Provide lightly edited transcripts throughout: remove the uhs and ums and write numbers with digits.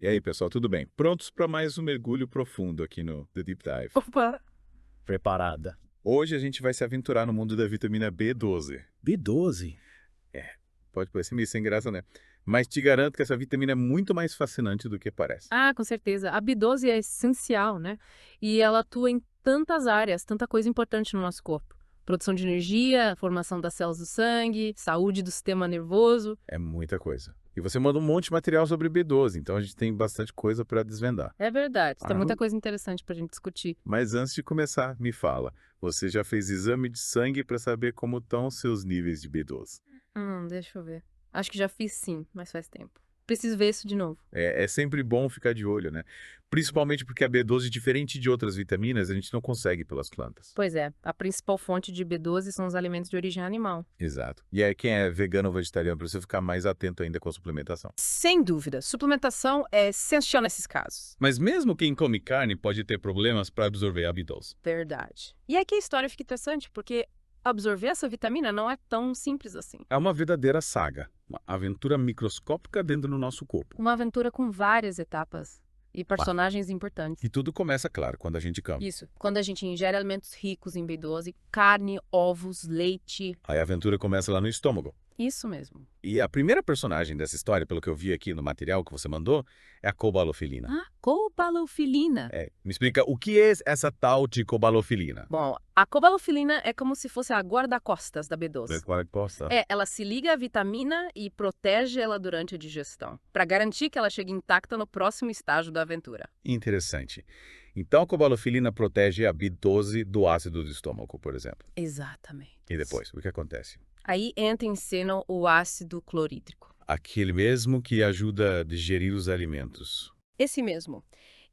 E aí, pessoal, tudo bem? Prontos para mais um mergulho profundo aqui no The Deep Dive. Opa! Preparada. Hoje a gente vai se aventurar no mundo da vitamina B12. B12? É, pode parecer meio sem graça, né? Mas te garanto que essa vitamina é muito mais fascinante do que parece. Ah, com certeza. A B12 é essencial, né? E ela atua em tantas áreas, tanta coisa importante no nosso corpo. Produção de energia, formação das células do sangue, saúde do sistema nervoso. É muita coisa. E você manda um monte de material sobre B12, então a gente tem bastante coisa para desvendar. É verdade, tem muita Ah. coisa interessante pra gente discutir. Mas antes de começar, me fala, você já fez exame de sangue para saber como estão os seus níveis de B12? Deixa eu ver. Acho que já fiz sim, mas faz tempo. Preciso ver isso de novo. É sempre bom ficar de olho, né? Principalmente porque a B12, diferente de outras vitaminas, a gente não consegue pelas plantas. Pois é, a principal fonte de B12 são os alimentos de origem animal. Exato. E aí, quem é vegano ou vegetariano, precisa ficar mais atento ainda com a suplementação. Sem dúvida, suplementação é essencial nesses casos. Mas mesmo quem come carne pode ter problemas para absorver a B12. Verdade. E aqui a história fica interessante, porque absorver essa vitamina não é tão simples assim. É uma verdadeira saga, uma aventura microscópica dentro do nosso corpo. Uma aventura com várias etapas e personagens importantes. E tudo começa, claro, quando a gente come. Isso, quando a gente ingere alimentos ricos em B12, carne, ovos, leite. Aí a aventura começa lá no estômago. Isso mesmo. E a primeira personagem dessa história, pelo que eu vi aqui no material que você mandou, é a cobalofilina. Ah, cobalofilina. Me explica o que é essa tal de cobalofilina. Bom, a cobalofilina é como se fosse a guarda-costas da B12. Ela se liga à vitamina e protege ela durante a digestão, para garantir que ela chegue intacta no próximo estágio da aventura. Interessante. Então a cobalofilina protege a B12 do ácido do estômago, por exemplo. Exatamente. E depois, o que acontece? Aí entra em cena o ácido clorídrico. Aquele mesmo que ajuda a digerir os alimentos. Esse mesmo.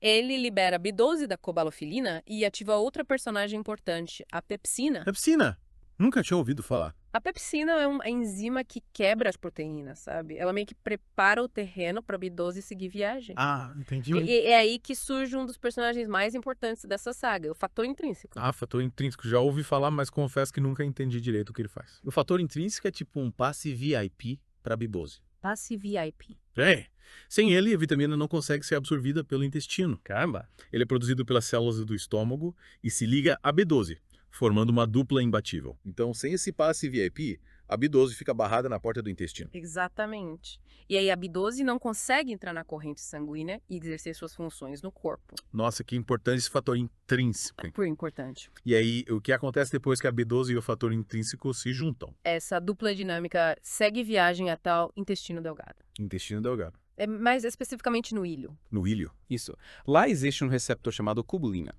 Ele libera a B12 da cobalofilina e ativa outra personagem importante, a pepsina. Pepsina? Nunca tinha ouvido falar. A pepsina é uma enzima que quebra as proteínas, sabe? Ela meio que prepara o terreno para a B12 seguir viagem. Ah, entendi. E é aí que surge um dos personagens mais importantes dessa saga, o fator intrínseco. Ah, fator intrínseco. Já ouvi falar, mas confesso que nunca entendi direito o que ele faz. O fator intrínseco é tipo um passe VIP para B12. Passe VIP. É. Sem ele, a vitamina não consegue ser absorvida pelo intestino. Caramba. Ele é produzido pelas células do estômago e se liga à B12, formando uma dupla imbatível. Então, sem esse passe VIP, a B12 fica barrada na porta do intestino. Exatamente. E aí a B12 não consegue entrar na corrente sanguínea e exercer suas funções no corpo. Nossa, que importante esse fator intrínseco, hein? Por importante. E aí, o que acontece depois que a B12 e o fator intrínseco se juntam? Essa dupla dinâmica segue viagem até o intestino delgado. Intestino delgado. Mais especificamente no ilho. No ilho. Isso. Lá existe um receptor chamado cubulina,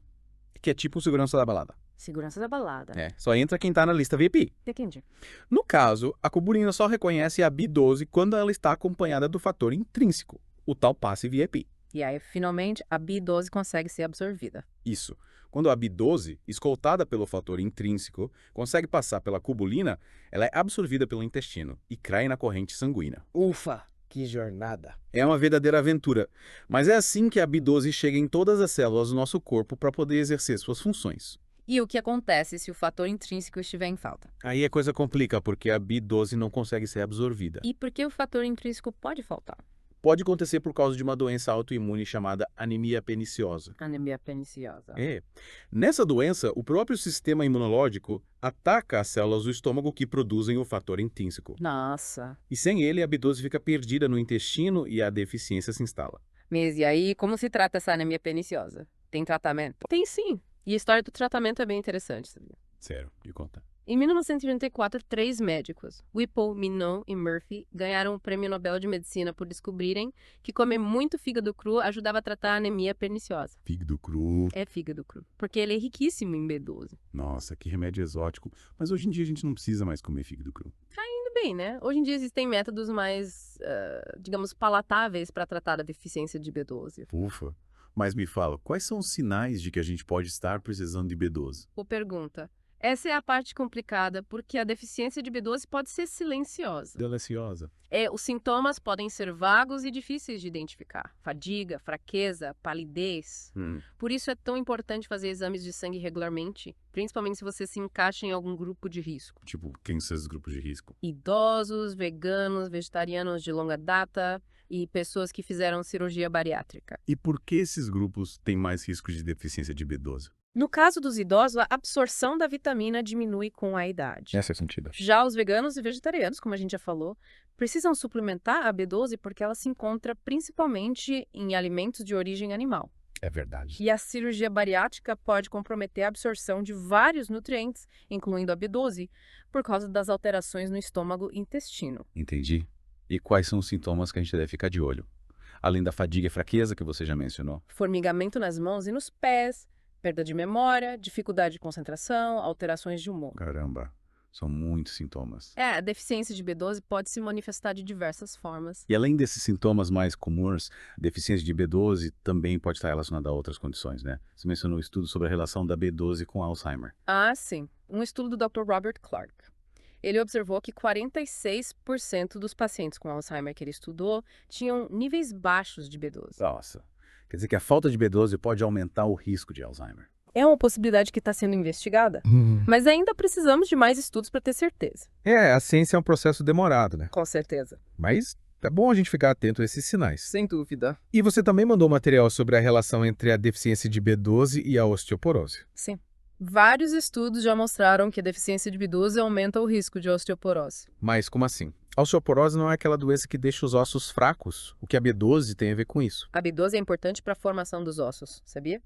que é tipo o segurança da balada. Segurança da balada. Só entra quem tá na lista VIP. Entendi. No caso, a cubulina só reconhece a B12 quando ela está acompanhada do fator intrínseco, o tal passe VIP. E aí, finalmente, a B12 consegue ser absorvida. Isso. Quando a B12, escoltada pelo fator intrínseco, consegue passar pela cubulina, ela é absorvida pelo intestino e cai na corrente sanguínea. Ufa, que jornada. É uma verdadeira aventura, mas é assim que a B12 chega em todas as células do nosso corpo para poder exercer suas funções. E o que acontece se o fator intrínseco estiver em falta? Aí a coisa complica, porque a B12 não consegue ser absorvida. E por que o fator intrínseco pode faltar? Pode acontecer por causa de uma doença autoimune chamada anemia perniciosa. Anemia perniciosa. Nessa doença, o próprio sistema imunológico ataca as células do estômago que produzem o fator intrínseco. Nossa. E sem ele, a B12 fica perdida no intestino e a deficiência se instala. Mas e aí, como se trata essa anemia perniciosa? Tem tratamento? Tem sim. E a história do tratamento é bem interessante, sabia? Sério, me conta. Em 1984, 3 médicos, Whipple, Mignon e Murphy, ganharam o Prêmio Nobel de Medicina por descobrirem que comer muito fígado cru ajudava a tratar a anemia perniciosa. Fígado cru. É fígado cru, porque ele é riquíssimo em B12. Nossa, que remédio exótico. Mas hoje em dia a gente não precisa mais comer fígado cru. Tudo bem, né? Hoje em dia existem métodos mais, digamos, palatáveis para tratar a deficiência de B12. Ufa. Mas me fala, quais são os sinais de que a gente pode estar precisando de B12? Boa pergunta. Essa é a parte complicada, porque a deficiência de B12 pode ser silenciosa. Deliciosa. Os sintomas podem ser vagos e difíceis de identificar. Fadiga, fraqueza, palidez. Por isso é tão importante fazer exames de sangue regularmente, principalmente se você se encaixa em algum grupo de risco. Tipo, quem são esses grupos de risco? Idosos, veganos, vegetarianos de longa data, e pessoas que fizeram cirurgia bariátrica. E por que esses grupos têm mais risco de deficiência de B12? No caso dos idosos, a absorção da vitamina diminui com a idade. Essa é sentido. Já os veganos e vegetarianos, como a gente já falou, precisam suplementar a B12 porque ela se encontra principalmente em alimentos de origem animal. É verdade. E a cirurgia bariátrica pode comprometer a absorção de vários nutrientes, incluindo a B12, por causa das alterações no estômago e intestino. Entendi. E quais são os sintomas que a gente deve ficar de olho? Além da fadiga e fraqueza que você já mencionou. Formigamento nas mãos e nos pés, perda de memória, dificuldade de concentração, alterações de humor. Caramba, são muitos sintomas. A deficiência de B12 pode se manifestar de diversas formas. E além desses sintomas mais comuns, a deficiência de B12 também pode estar relacionada a outras condições, né? Você mencionou um estudo sobre a relação da B12 com Alzheimer. Ah, sim. Um estudo do Dr. Robert Clark. Ele observou que 46% dos pacientes com Alzheimer que ele estudou tinham níveis baixos de B12. Nossa, quer dizer que a falta de B12 pode aumentar o risco de Alzheimer. É uma possibilidade que está sendo investigada, mas ainda precisamos de mais estudos para ter certeza. A ciência é um processo demorado, né? Com certeza. Mas é bom a gente ficar atento a esses sinais. Sem dúvida. E você também mandou material sobre a relação entre a deficiência de B12 e a osteoporose. Sim. Vários estudos já mostraram que a deficiência de B12 aumenta o risco de osteoporose. Mas como assim? A osteoporose não é aquela doença que deixa os ossos fracos. O que a B12 tem a ver com isso? A B12 é importante para a formação dos ossos, sabia?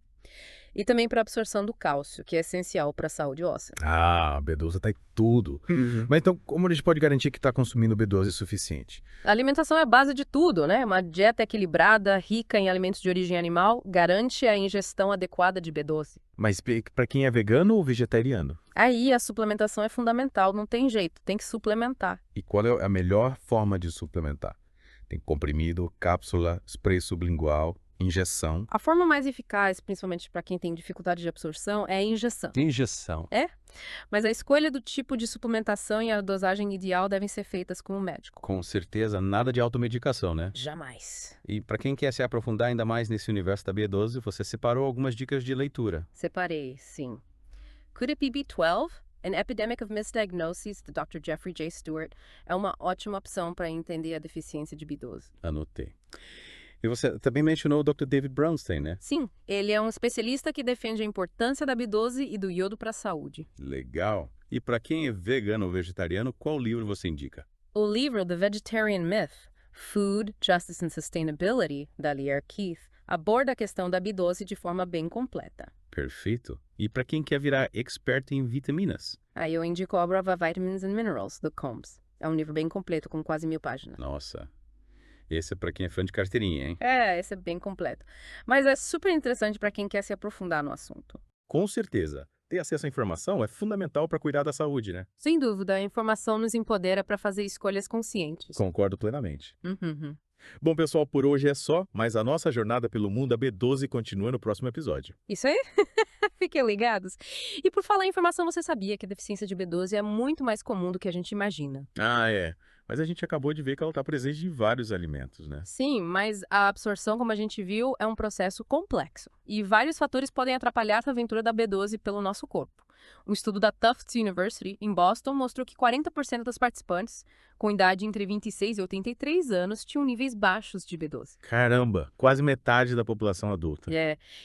E também para a absorção do cálcio, que é essencial para a saúde óssea. Ah, a B12 tá em tudo. Mas então, como a gente pode garantir que está consumindo B12 suficiente? A alimentação é a base de tudo, né? Uma dieta equilibrada, rica em alimentos de origem animal, garante a ingestão adequada de B12. Mas para quem é vegano ou vegetariano? Aí a suplementação é fundamental, não tem jeito, tem que suplementar. E qual é a melhor forma de suplementar? Tem comprimido, cápsula, spray sublingual, injeção. A forma mais eficaz, principalmente para quem tem dificuldade de absorção, é a injeção. Injeção. Mas a escolha do tipo de suplementação e a dosagem ideal devem ser feitas com o médico. Com certeza, nada de automedicação, né? Jamais. E para quem quer se aprofundar ainda mais nesse universo da B12, você separou algumas dicas de leitura. Separei, sim. Could It Be B12? An Epidemic of Misdiagnoses, do Dr. Jeffrey J. Stewart, é uma ótima opção para entender a deficiência de B12. Anotei. E você também mencionou o Dr. David Brownstein, né? Sim, ele é um especialista que defende a importância da B12 e do iodo para a saúde. Legal. E para quem é vegano ou vegetariano, qual livro você indica? O livro The Vegetarian Myth, Food, Justice and Sustainability, da Lierre Keith, aborda a questão da B12 de forma bem completa. Perfeito. E para quem quer virar expert em vitaminas? Aí eu indico a obra Vitamins and Minerals, do Combs. É um livro bem completo, com quase 1000 páginas. Nossa, esse é para quem é fã de carteirinha, hein? Esse é bem completo. Mas é super interessante para quem quer se aprofundar no assunto. Com certeza. Ter acesso à informação é fundamental para cuidar da saúde, né? Sem dúvida, a informação nos empodera para fazer escolhas conscientes. Concordo plenamente. Uhum. Bom, pessoal, por hoje é só, mas a nossa jornada pelo mundo da B12 continua no próximo episódio. Isso aí? Fiquem ligados. E por falar em informação, você sabia que a deficiência de B12 é muito mais comum do que a gente imagina? Ah, é. Mas a gente acabou de ver que ela está presente em vários alimentos, né? Sim, mas a absorção, como a gente viu, é um processo complexo. E vários fatores podem atrapalhar a aventura da B12 pelo nosso corpo. Um estudo da Tufts University, em Boston, mostrou que 40% das participantes, com idade entre 26 e 83 anos, tinham níveis baixos de B12. Caramba, quase metade da população adulta.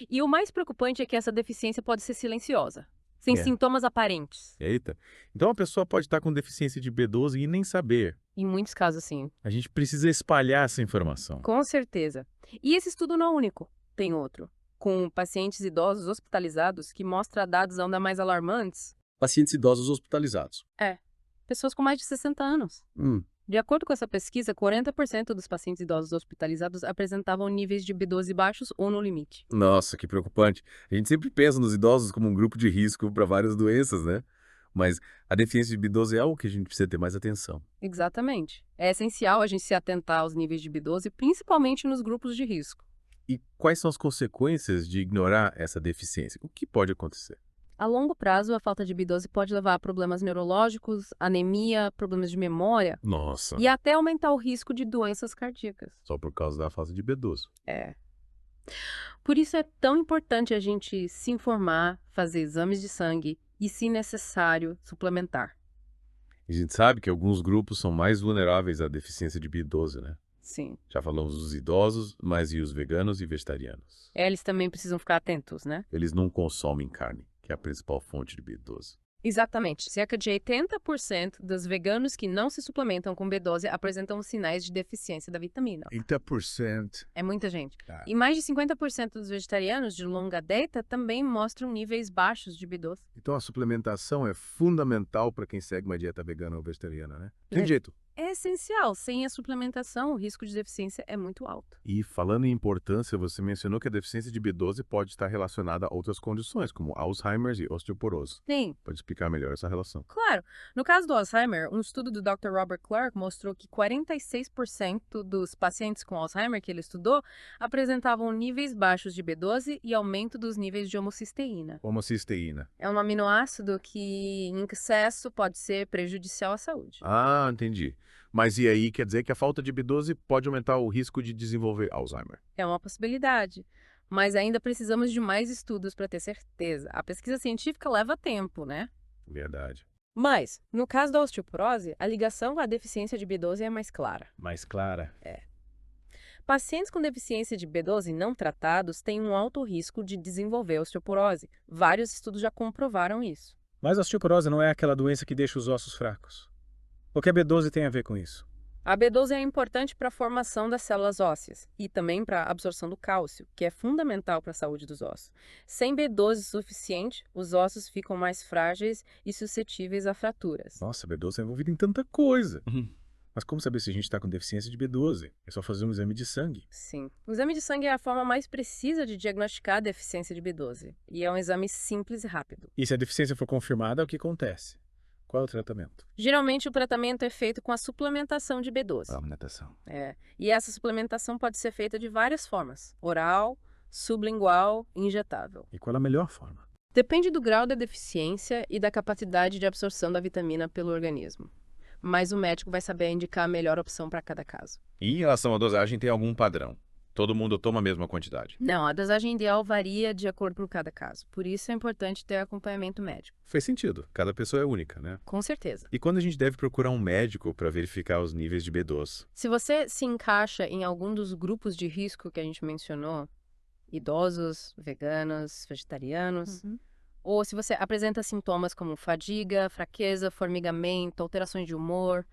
E o mais preocupante é que essa deficiência pode ser silenciosa, sem sintomas aparentes. Eita. Então a pessoa pode estar com deficiência de B12 e nem saber. Em muitos casos, sim. A gente precisa espalhar essa informação. Com certeza. E esse estudo não é único. Tem outro, com pacientes idosos hospitalizados, que mostra dados ainda mais alarmantes. Pacientes idosos hospitalizados. Pessoas com mais de 60 anos. De acordo com essa pesquisa, 40% dos pacientes idosos hospitalizados apresentavam níveis de B12 baixos ou no limite. Nossa, que preocupante. A gente sempre pensa nos idosos como um grupo de risco para várias doenças, né? Mas a deficiência de B12 é algo que a gente precisa ter mais atenção. Exatamente. É essencial a gente se atentar aos níveis de B12, principalmente nos grupos de risco. E quais são as consequências de ignorar essa deficiência? O que pode acontecer? A longo prazo, a falta de B12 pode levar a problemas neurológicos, anemia, problemas de memória Nossa, e até aumentar o risco de doenças cardíacas. só por causa da falta de B12. Por isso é tão importante a gente se informar, fazer exames de sangue e, se necessário, suplementar. A gente sabe que alguns grupos são mais vulneráveis à deficiência de B12, né? Sim. Já falamos dos idosos, mas e os veganos e vegetarianos? Eles também precisam ficar atentos, né? Eles não consomem carne, que é a principal fonte de B12. Exatamente. Cerca de 80% dos veganos que não se suplementam com B12 apresentam sinais de deficiência da vitamina. 30%. É muita gente. Tá. E mais de 50% dos vegetarianos de longa data também mostram níveis baixos de B12. Então a suplementação é fundamental para quem segue uma dieta vegana ou vegetariana, né? Tem É. jeito. É essencial. Sem a suplementação, o risco de deficiência é muito alto. E falando em importância, você mencionou que a deficiência de B12 pode estar relacionada a outras condições, como Alzheimer e osteoporose. Sim, Pode explicar melhor essa relação? claro. No caso do Alzheimer, um estudo do Dr. Robert Clark mostrou que 46% dos pacientes com Alzheimer que ele estudou apresentavam níveis baixos de B12 e aumento dos níveis de homocisteína. Homocisteína. É um aminoácido que, em excesso, pode ser prejudicial à saúde. Ah, entendi. Mas e aí quer dizer que a falta de B12 pode aumentar o risco de desenvolver Alzheimer? É uma possibilidade. Mas ainda precisamos de mais estudos para ter certeza. A pesquisa científica leva tempo, né? Verdade. Mas, no caso da osteoporose, a ligação com a deficiência de B12 é mais clara. Mais clara. Pacientes com deficiência de B12 não tratados têm um alto risco de desenvolver osteoporose. Vários estudos já comprovaram isso. Mas a osteoporose não é aquela doença que deixa os ossos fracos. O que a B12 tem a ver com isso? A B12 é importante para a formação das células ósseas e também para a absorção do cálcio, que é fundamental para a saúde dos ossos. Sem B12 suficiente, os ossos ficam mais frágeis e suscetíveis a fraturas. Nossa, B12 é envolvido em tanta coisa. Mas como saber se a gente está com deficiência de B12? É só fazer um exame de sangue. Sim. O exame de sangue é a forma mais precisa de diagnosticar a deficiência de B12. E é um exame simples e rápido. E se a deficiência for confirmada, o que acontece? Qual é o tratamento? Geralmente, o tratamento é feito com a suplementação de B12. Alimentação. E essa suplementação pode ser feita de várias formas: oral, sublingual, injetável. E qual é a melhor forma? Depende do grau da deficiência e da capacidade de absorção da vitamina pelo organismo. Mas o médico vai saber indicar a melhor opção para cada caso. E em relação à dosagem, tem algum padrão? Todo mundo toma a mesma quantidade? Não, a dosagem ideal varia de acordo com cada caso. Por isso é importante ter acompanhamento médico. Faz sentido. Cada pessoa é única, né? Com certeza. E quando a gente deve procurar um médico para verificar os níveis de B12? Se você se encaixa em algum dos grupos de risco que a gente mencionou, idosos, veganos, vegetarianos, ou se você apresenta sintomas como fadiga, fraqueza, formigamento, alterações de humor,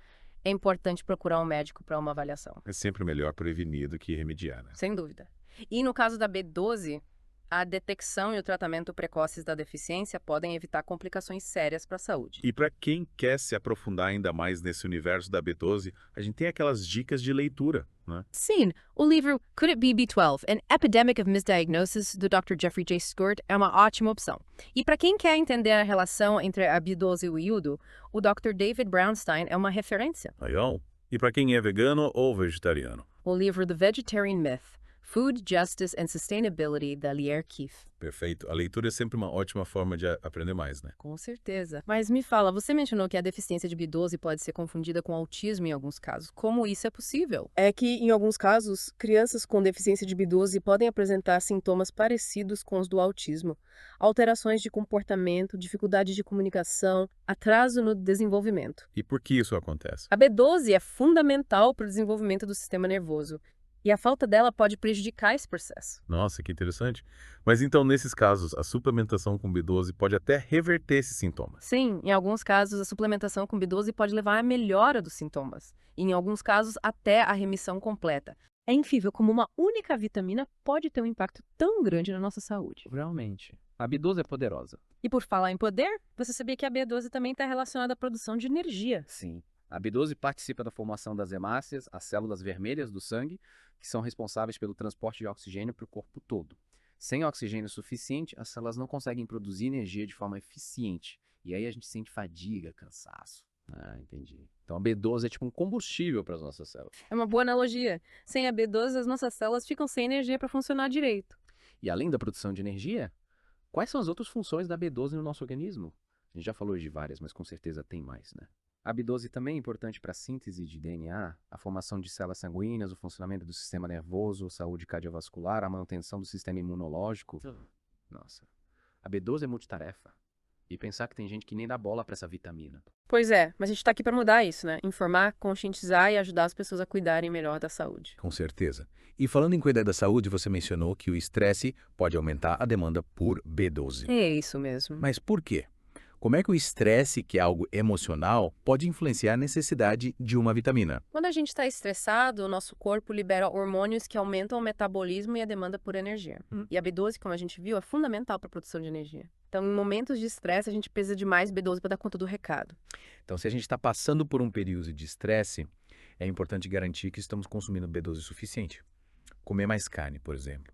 é importante procurar um médico para uma avaliação. É sempre melhor prevenir do que remediar, né? Sem dúvida. E no caso da B12, a detecção e o tratamento precoces da deficiência podem evitar complicações sérias para a saúde. E para quem quer se aprofundar ainda mais nesse universo da B12, a gente tem aquelas dicas de leitura, né? Sim, o livro Could It Be B12? An Epidemic of Misdiagnosis, do Dr. Jeffrey J. Stewart, é uma ótima opção. E para quem quer entender a relação entre a B12 e o iodo, o Dr. David Brownstein é uma referência. Legal. E para quem é vegano ou vegetariano? O livro The Vegetarian Myth, Food, Justice and Sustainability, da Lierre Keith. Perfeito. A leitura é sempre uma ótima forma de aprender mais, né? Com certeza. Mas me fala, você mencionou que a deficiência de B12 pode ser confundida com autismo em alguns casos. Como isso é possível? É que, em alguns casos, crianças com deficiência de B12 podem apresentar sintomas parecidos com os do autismo. Alterações de comportamento, dificuldade de comunicação, atraso no desenvolvimento. E por que isso acontece? A B12 é fundamental para o desenvolvimento do sistema nervoso. E a falta dela pode prejudicar esse processo. Nossa, que interessante. Mas então, nesses casos, a suplementação com B12 pode até reverter esses sintomas. Sim, em alguns casos, a suplementação com B12 pode levar à melhora dos sintomas. E, em alguns casos, até a remissão completa. É incrível como uma única vitamina pode ter um impacto tão grande na nossa saúde. Realmente. A B12 é poderosa. E por falar em poder, você sabia que a B12 também está relacionada à produção de energia? Sim. A B12 participa da formação das hemácias, as células vermelhas do sangue, que são responsáveis pelo transporte de oxigênio para o corpo todo. Sem oxigênio suficiente, as células não conseguem produzir energia de forma eficiente. E aí a gente sente fadiga, cansaço. Ah, entendi. Então a B12 é tipo um combustível para as nossas células. É uma boa analogia. Sem a B12, as nossas células ficam sem energia para funcionar direito. E além da produção de energia, quais são as outras funções da B12 no nosso organismo? A gente já falou de várias, mas com certeza tem mais, né? A B12 também é importante para a síntese de DNA, a formação de células sanguíneas, o funcionamento do sistema nervoso, saúde cardiovascular, a manutenção do sistema imunológico. Nossa, a B12 é multitarefa. E pensar que tem gente que nem dá bola pra essa vitamina. Pois é, mas a gente tá aqui para mudar isso, né? Informar, conscientizar e ajudar as pessoas a cuidarem melhor da saúde. Com certeza. E falando em cuidar da saúde, você mencionou que o estresse pode aumentar a demanda por B12. É isso mesmo. Mas por quê? Como é que o estresse, que é algo emocional, pode influenciar a necessidade de uma vitamina? Quando a gente está estressado, o nosso corpo libera hormônios que aumentam o metabolismo e a demanda por energia. E a B12, como a gente viu, é fundamental para a produção de energia. Então, em momentos de estresse, a gente precisa de mais B12 para dar conta do recado. Então, se a gente está passando por um período de estresse, é importante garantir que estamos consumindo B12 suficiente. Comer mais carne, por exemplo.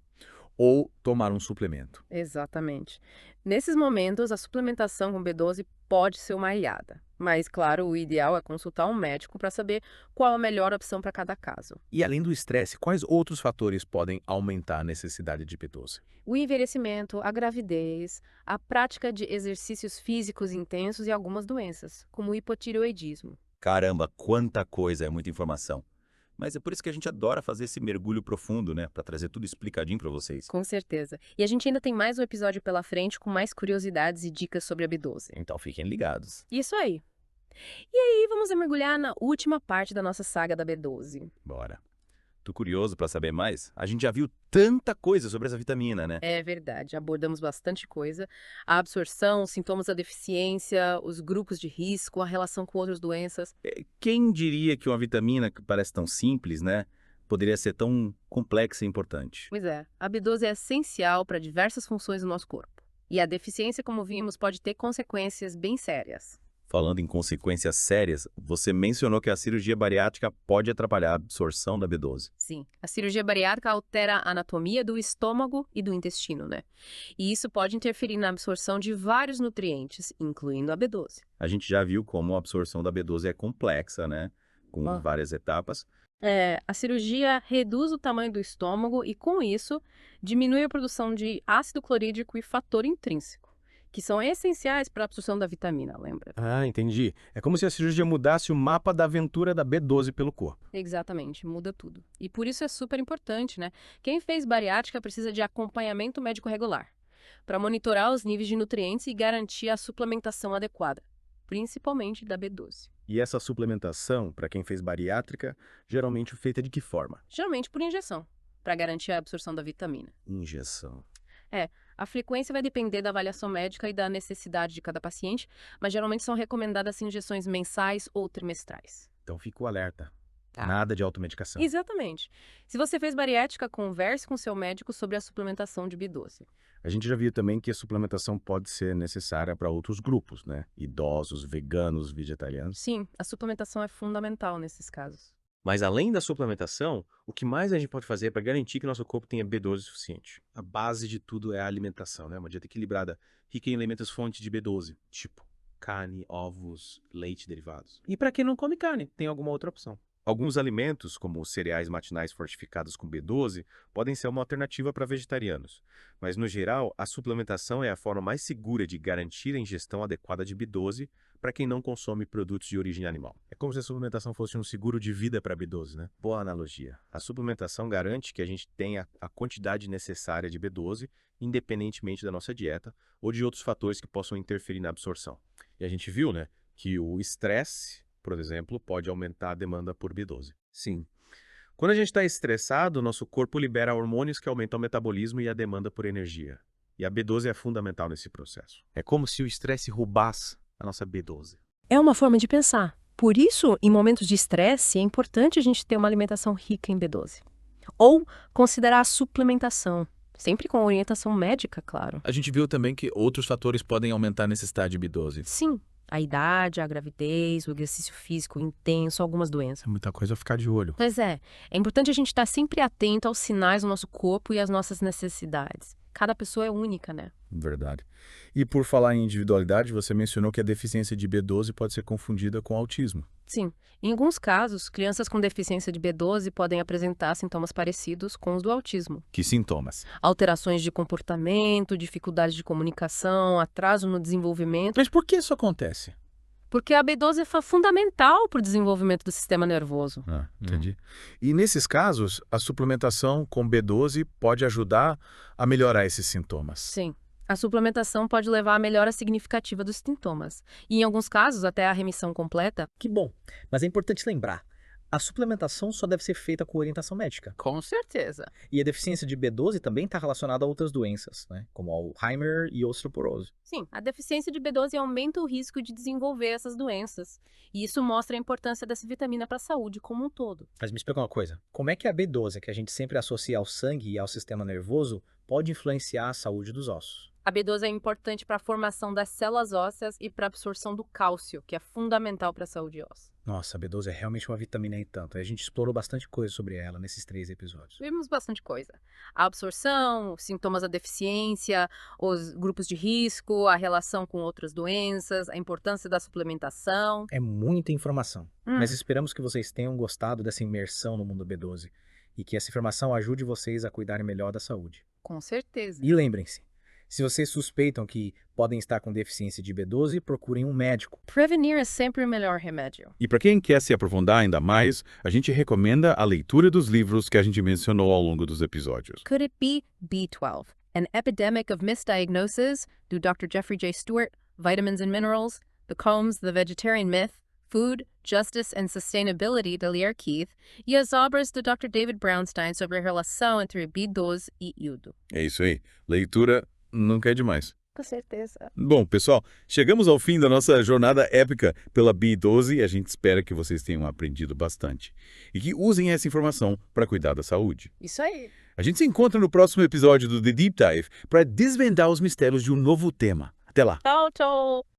Ou tomar um suplemento. Exatamente. Nesses momentos, a suplementação com B12 pode ser uma aliada. Mas, claro, o ideal é consultar um médico para saber qual a melhor opção para cada caso. E além do estresse, quais outros fatores podem aumentar a necessidade de B12? O envelhecimento, a gravidez, a prática de exercícios físicos intensos e algumas doenças, como o hipotireoidismo. Caramba, quanta coisa, é muita informação. Mas é por isso que a gente adora fazer esse mergulho profundo, né? Pra trazer tudo explicadinho pra vocês. Com certeza. E a gente ainda tem mais um episódio pela frente com mais curiosidades e dicas sobre a B12. Então fiquem ligados. Isso aí. E aí, vamos mergulhar na última parte da nossa saga da B12. Bora. Tô curioso pra saber mais. A gente já viu tanta coisa sobre essa vitamina, né? É verdade, abordamos bastante coisa. A absorção, os sintomas da deficiência, os grupos de risco, a relação com outras doenças. Quem diria que uma vitamina que parece tão simples, né? Poderia ser tão complexa e importante. Pois é, a B12 é essencial para diversas funções do nosso corpo. E a deficiência, como vimos, pode ter consequências bem sérias. Falando em consequências sérias, você mencionou que a cirurgia bariátrica pode atrapalhar a absorção da B12. Sim, a cirurgia bariátrica altera a anatomia do estômago e do intestino, né? E isso pode interferir na absorção de vários nutrientes, incluindo a B12. A gente já viu como a absorção da B12 é complexa, né? Com várias etapas. A cirurgia reduz o tamanho do estômago e, com isso, diminui a produção de ácido clorídrico e fator intrínseco, que são essenciais para a absorção da vitamina, lembra? Ah, entendi. É como se a cirurgia mudasse o mapa da aventura da B12 pelo corpo. Exatamente, muda tudo. E por isso é super importante, né? Quem fez bariátrica precisa de acompanhamento médico regular, para monitorar os níveis de nutrientes e garantir a suplementação adequada, principalmente da B12. E essa suplementação, para quem fez bariátrica, geralmente feita de que forma? Geralmente por injeção, para garantir a absorção da vitamina. Injeção. A frequência vai depender da avaliação médica e da necessidade de cada paciente, mas geralmente são recomendadas injeções mensais ou trimestrais. Então fica o alerta. Tá. Nada de automedicação. Exatamente. Se você fez bariátrica, converse com seu médico sobre a suplementação de B12. A gente já viu também que a suplementação pode ser necessária para outros grupos, né? Idosos, veganos, vegetarianos. Sim, a suplementação é fundamental nesses casos. Mas além da suplementação, o que mais a gente pode fazer para garantir que nosso corpo tenha B12 suficiente? A base de tudo é a alimentação, né? Uma dieta equilibrada, rica em elementos fontes de B12, tipo carne, ovos, leite e derivados. E para quem não come carne, tem alguma outra opção? Alguns alimentos, como os cereais matinais fortificados com B12, podem ser uma alternativa para vegetarianos. Mas, no geral, a suplementação é a forma mais segura de garantir a ingestão adequada de B12 para quem não consome produtos de origem animal. É como se a suplementação fosse um seguro de vida para B12, né? Boa analogia. A suplementação garante que a gente tenha a quantidade necessária de B12, independentemente da nossa dieta ou de outros fatores que possam interferir na absorção. E a gente viu, né, que o estresse, por exemplo, pode aumentar a demanda por B12. Sim. Quando a gente está estressado, nosso corpo libera hormônios que aumentam o metabolismo e a demanda por energia. E a B12 é fundamental nesse processo. É como se o estresse roubasse a nossa B12. É uma forma de pensar. Por isso, em momentos de estresse, é importante a gente ter uma alimentação rica em B12. Ou considerar a suplementação, sempre com orientação médica, claro. A gente viu também que outros fatores podem aumentar a necessidade de B12. Sim, a idade, a gravidez, o exercício físico intenso, algumas doenças. É muita coisa a ficar de olho. Pois é importante a gente estar sempre atento aos sinais do nosso corpo e às nossas necessidades. Cada pessoa é única, né? Verdade. E por falar em individualidade, você mencionou que a deficiência de B12 pode ser confundida com autismo. Sim. Em alguns casos, crianças com deficiência de B12 podem apresentar sintomas parecidos com os do autismo. Que sintomas? Alterações de comportamento, dificuldade de comunicação, atraso no desenvolvimento. Mas por que isso acontece? Porque a B12 é fundamental para o desenvolvimento do sistema nervoso. Entendi. E nesses casos, a suplementação com B12 pode ajudar a melhorar esses sintomas. Sim. A suplementação pode levar à melhora significativa dos sintomas, e em alguns casos até a remissão completa. Que bom, mas é importante lembrar, a suplementação só deve ser feita com orientação médica. Com certeza. E a deficiência de B12 também está relacionada a outras doenças, né? Como Alzheimer e osteoporose. Sim, a deficiência de B12 aumenta o risco de desenvolver essas doenças, e isso mostra a importância dessa vitamina para a saúde como um todo. Mas me explica uma coisa, como é que a B12, que a gente sempre associa ao sangue e ao sistema nervoso, pode influenciar a saúde dos ossos? A B12 é importante para a formação das células ósseas e para a absorção do cálcio, que é fundamental para a saúde óssea. Nossa, a B12 é realmente uma vitamina e tanto. A gente explorou bastante coisa sobre ela nesses 3 episódios. Vimos bastante coisa. A absorção, os sintomas da deficiência, os grupos de risco, a relação com outras doenças, a importância da suplementação. É muita informação, mas esperamos que vocês tenham gostado dessa imersão no mundo B12 e que essa informação ajude vocês a cuidarem melhor da saúde. Com certeza. E lembrem-se, se vocês suspeitam que podem estar com deficiência de B12, procurem um médico. Prevenir é sempre o melhor remédio. E para quem quer se aprofundar ainda mais, a gente recomenda a leitura dos livros que a gente mencionou ao longo dos episódios. Could It Be B12? An Epidemic of Misdiagnosis, do Dr. Jeffrey J. Stewart, Vitamins and Minerals, The Combs, The Vegetarian Myth, Food, Justice and Sustainability, da Lear Keith, e as obras do Dr. David Brownstein sobre a relação entre B12 e iodo. É isso aí. Leitura nunca é demais. Com certeza. Bom, pessoal, chegamos ao fim da nossa jornada épica pela B12 e a gente espera que vocês tenham aprendido bastante. E que usem essa informação para cuidar da saúde. Isso aí. A gente se encontra no próximo episódio do The Deep Dive para desvendar os mistérios de um novo tema. Até lá! Tchau, tchau!